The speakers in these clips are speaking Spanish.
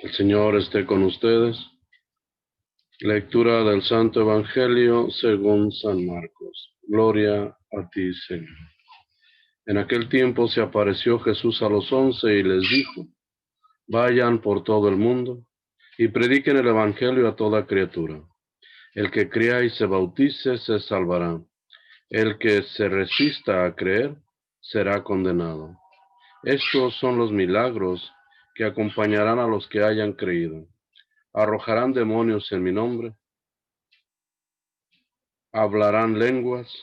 El Señor esté con ustedes. Lectura del Santo Evangelio según San Marcos. Gloria a ti, Señor. En aquel tiempo se apareció Jesús a los 11 y les dijo: Vayan por todo el mundo y prediquen el Evangelio a toda criatura. El que crea y se bautice se salvará. El que se resista a creer será condenado. Estos son los milagros que acompañarán a los que hayan creído. Arrojarán demonios en mi nombre, hablarán lenguas,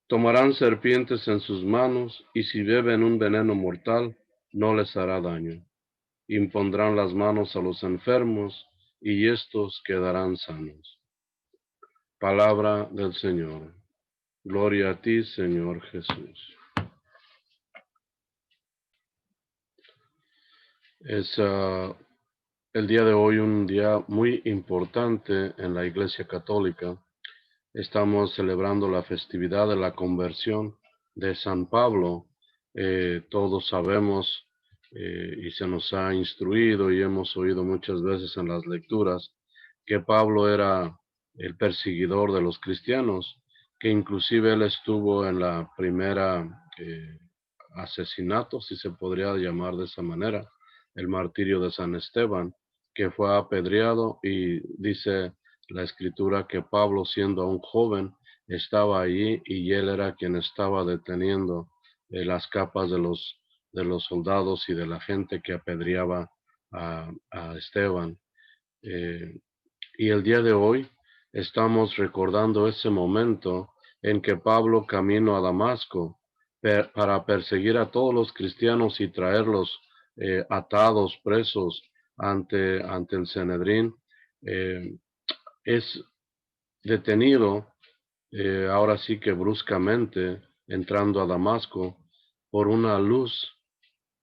tomarán serpientes en sus manos, y si beben un veneno mortal, no les hará daño. Impondrán las manos a los enfermos, y éstos quedarán sanos. Palabra del Señor. Gloria a ti, Señor Jesús. Es el día de hoy un día muy importante en la Iglesia Católica. Estamos celebrando la festividad de la conversión de San Pablo. Todos sabemos y se nos ha instruido y hemos oído muchas veces en las lecturas que Pablo era el perseguidor de los cristianos, que inclusive él estuvo en la primera asesinato, si se podría llamar de esa manera, el martirio de San Esteban, que fue apedreado, y dice la escritura que Pablo, siendo aún joven, estaba allí y él era quien estaba deteniendo las capas de los soldados y de la gente que apedreaba a Esteban. Eh, y el día de hoy estamos recordando ese momento en que Pablo caminó a Damasco para perseguir a todos los cristianos y traerlos atados, presos ante el Sanedrín. Eh, es detenido, ahora sí que bruscamente, entrando a Damasco, por una luz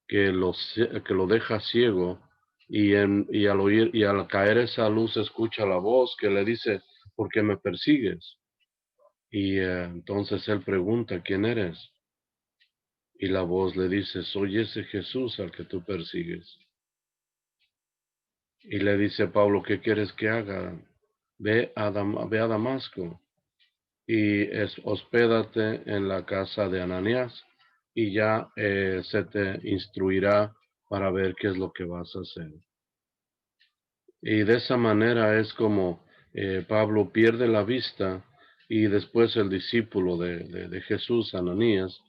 que lo deja ciego, y al oír y al caer esa luz escucha la voz que le dice: ¿por qué me persigues? Y entonces él pregunta: ¿quién eres? Y la voz le dice: soy ese Jesús al que tú persigues. Y le dice Pablo: ¿qué quieres que haga? Ve a Damasco y hospédate en la casa de Ananías, y ya se te instruirá para ver qué es lo que vas a hacer. Y de esa manera es como Pablo pierde la vista, y después el discípulo de Jesús, Ananías,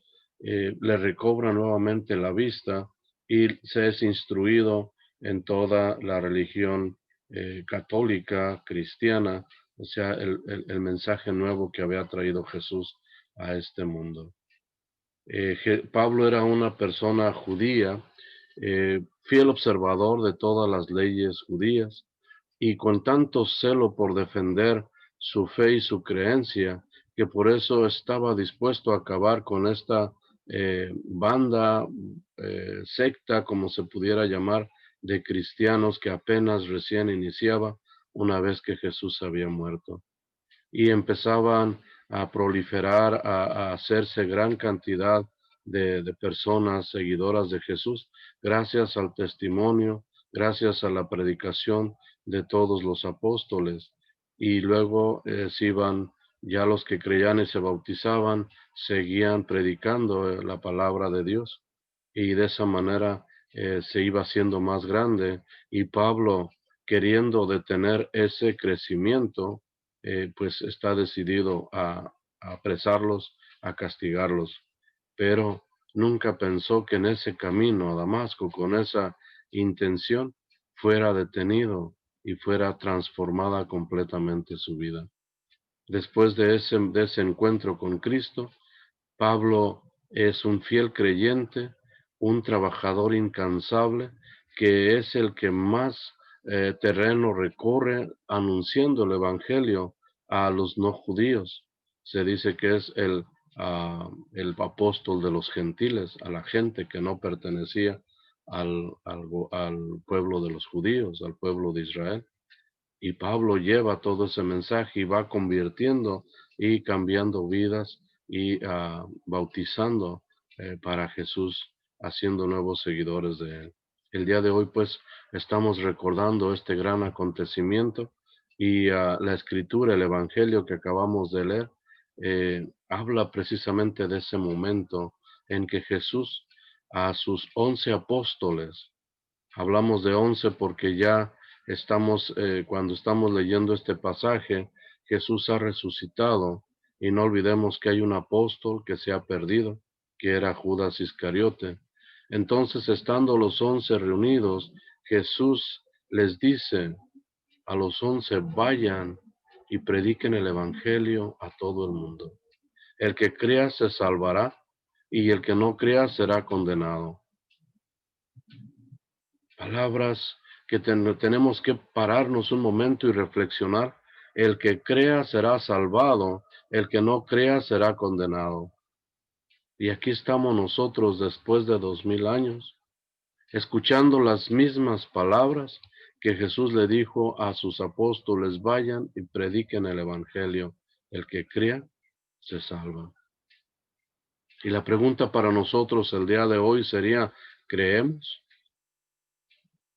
le recobra nuevamente la vista y se es instruido en toda la religión católica, cristiana, o sea, el mensaje nuevo que había traído Jesús a este mundo. Pablo era una persona judía, fiel observador de todas las leyes judías, y con tanto celo por defender su fe y su creencia, que por eso estaba dispuesto a acabar con esta banda, secta, como se pudiera llamar, de cristianos que apenas recién iniciaba una vez que Jesús había muerto. Y empezaban a proliferar, a hacerse gran cantidad de personas seguidoras de Jesús, gracias al testimonio, gracias a la predicación de todos los apóstoles. Y luego se iban, ya los que creían y se bautizaban, seguían predicando la palabra de Dios, y de esa manera se iba haciendo más grande. Y Pablo, queriendo detener ese crecimiento, pues está decidido a apresarlos, a castigarlos. Pero nunca pensó que en ese camino a Damasco, con esa intención, fuera detenido y fuera transformada completamente su vida. Después de ese encuentro con Cristo, Pablo es un fiel creyente, un trabajador incansable, que es el que más terreno recorre anunciando el Evangelio a los no judíos. Se dice que es el apóstol de los gentiles, a la gente que no pertenecía al pueblo de los judíos, al pueblo de Israel. Y Pablo lleva todo ese mensaje y va convirtiendo y cambiando vidas y bautizando para Jesús, haciendo nuevos seguidores de él. El día de hoy, pues, estamos recordando este gran acontecimiento y la escritura, el evangelio que acabamos de leer, habla precisamente de ese momento en que Jesús a sus 11 apóstoles, hablamos de 11 porque ya estamos, cuando estamos leyendo este pasaje, Jesús ha resucitado y no olvidemos que hay un apóstol que se ha perdido, que era Judas Iscariote. Entonces, estando los 11 reunidos, Jesús les dice a los 11, vayan y prediquen el Evangelio a todo el mundo. El que crea se salvará y el que no crea será condenado. Palabras que tenemos que pararnos un momento y reflexionar. El que crea será salvado, el que no crea será condenado. Y aquí estamos nosotros después de 2000 años, escuchando las mismas palabras que Jesús le dijo a sus apóstoles, vayan y prediquen el Evangelio. El que crea se salva. Y la pregunta para nosotros el día de hoy sería, ¿creemos?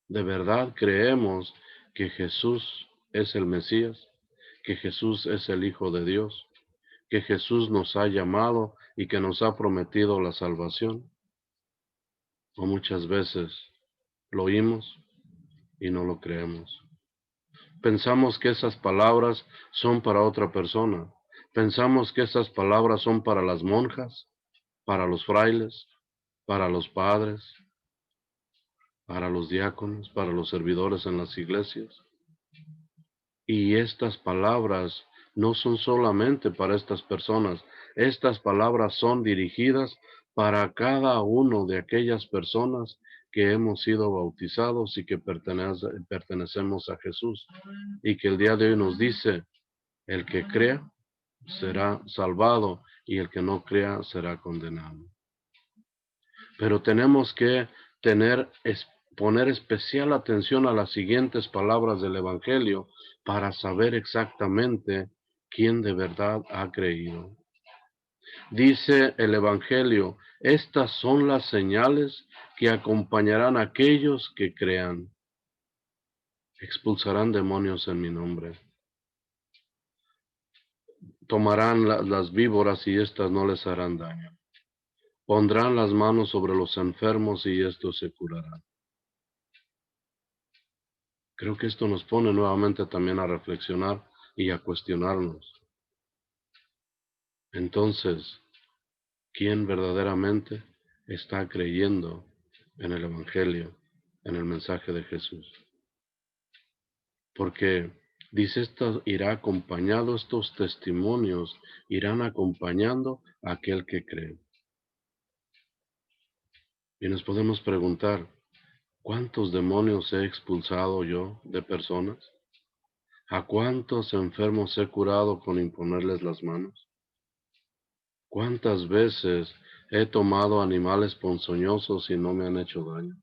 ¿De verdad creemos que Jesús es el Mesías, que Jesús es el Hijo de Dios, que Jesús nos ha llamado y que nos ha prometido la salvación? O muchas veces lo oímos y no lo creemos. Pensamos que esas palabras son para otra persona. Pensamos que esas palabras son para las monjas, para los frailes, para los padres, para los diáconos, para los servidores en las iglesias. Y estas palabras no son solamente para estas personas, estas palabras son dirigidas para cada uno de aquellas personas que hemos sido bautizados y que pertenecemos a Jesús. Y que el día de hoy nos dice, el que crea será salvado y el que no crea será condenado. Pero tenemos que poner especial atención a las siguientes palabras del Evangelio para saber exactamente quién de verdad ha creído. Dice el Evangelio, estas son las señales que acompañarán a aquellos que crean. Expulsarán demonios en mi nombre. Tomarán las víboras y éstas no les harán daño. Pondrán las manos sobre los enfermos y estos se curarán. Creo que esto nos pone nuevamente también a reflexionar y a cuestionarnos. Entonces, ¿quién verdaderamente está creyendo en el Evangelio, en el mensaje de Jesús? Porque dice, esto irá acompañado, estos testimonios irán acompañando a aquel que cree. Y nos podemos preguntar, ¿cuántos demonios he expulsado yo de personas? ¿A cuántos enfermos he curado con imponerles las manos? ¿Cuántas veces he tomado animales ponzoñosos y no me han hecho daño?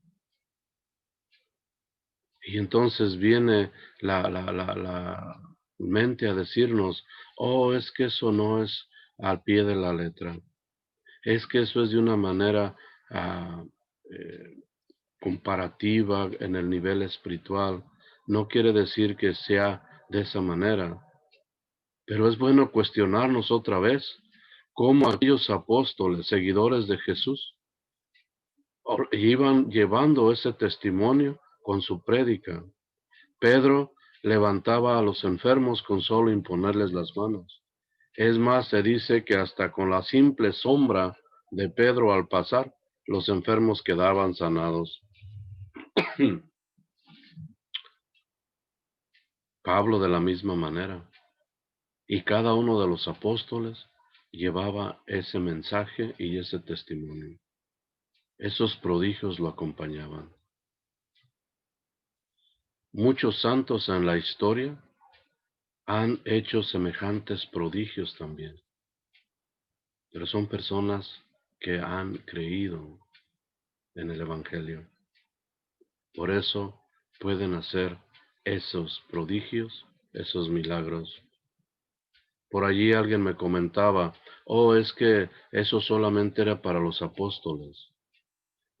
Y entonces viene la mente a decirnos, oh, es que eso no es al pie de la letra. Es que eso es de una manera eh, comparativa en el nivel espiritual. No quiere decir que sea de esa manera. Pero es bueno cuestionarnos otra vez cómo aquellos apóstoles, seguidores de Jesús, iban llevando ese testimonio con su prédica. Pedro levantaba a los enfermos con solo imponerles las manos. Es más, se dice que hasta con la simple sombra de Pedro al pasar, los enfermos quedaban sanados. Pablo de la misma manera. Y cada uno de los apóstoles llevaba ese mensaje y ese testimonio. Esos prodigios lo acompañaban. Muchos santos en la historia han hecho semejantes prodigios también, pero son personas que han creído en el Evangelio. Por eso pueden hacer esos prodigios, esos milagros. Por allí alguien me comentaba, oh, es que eso solamente era para los apóstoles.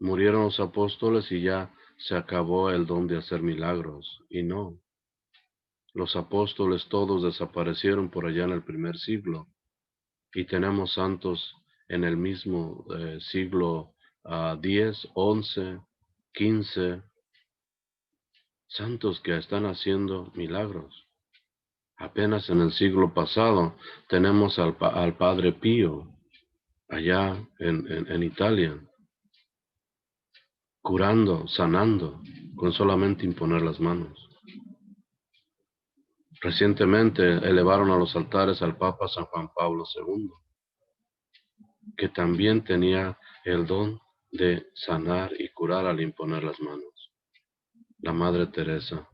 Murieron los apóstoles y ya se acabó el don de hacer milagros. Y no, los apóstoles todos desaparecieron por allá en el primer siglo. Y tenemos santos en el mismo siglo 10, 11, 15, santos que están haciendo milagros. Apenas en el siglo pasado tenemos al Padre Pío allá en Italia, curando, sanando, con solamente imponer las manos. Recientemente elevaron a los altares al Papa San Juan Pablo II, que también tenía el don de sanar y curar al imponer las manos. La Madre Teresa.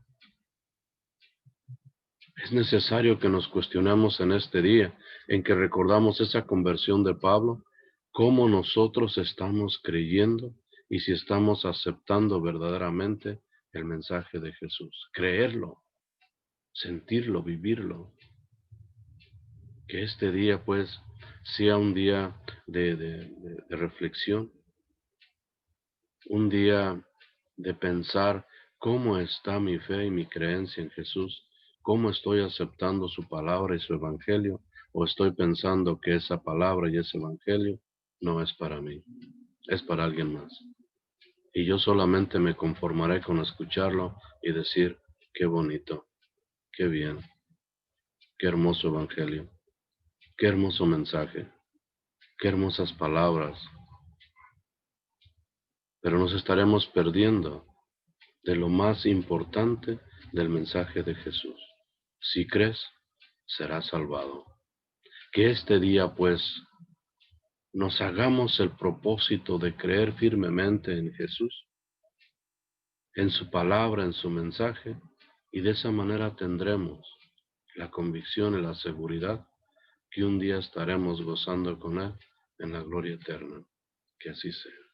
Es necesario que nos cuestionemos en este día, en que recordamos esa conversión de Pablo, cómo nosotros estamos creyendo y si estamos aceptando verdaderamente el mensaje de Jesús. Creerlo, sentirlo, vivirlo. Que este día pues sea un día de reflexión, un día de pensar cómo está mi fe y mi creencia en Jesús, cómo estoy aceptando su palabra y su evangelio, o estoy pensando que esa palabra y ese evangelio no es para mí, es para alguien más. Y yo solamente me conformaré con escucharlo y decir, qué bonito, qué bien, qué hermoso evangelio, qué hermoso mensaje, qué hermosas palabras, pero nos estaremos perdiendo de lo más importante del mensaje de Jesús. Si crees, serás salvado. Que este día, pues, nos hagamos el propósito de creer firmemente en Jesús, en su palabra, en su mensaje, y de esa manera tendremos la convicción y la seguridad que un día estaremos gozando con Él en la gloria eterna. Que así sea.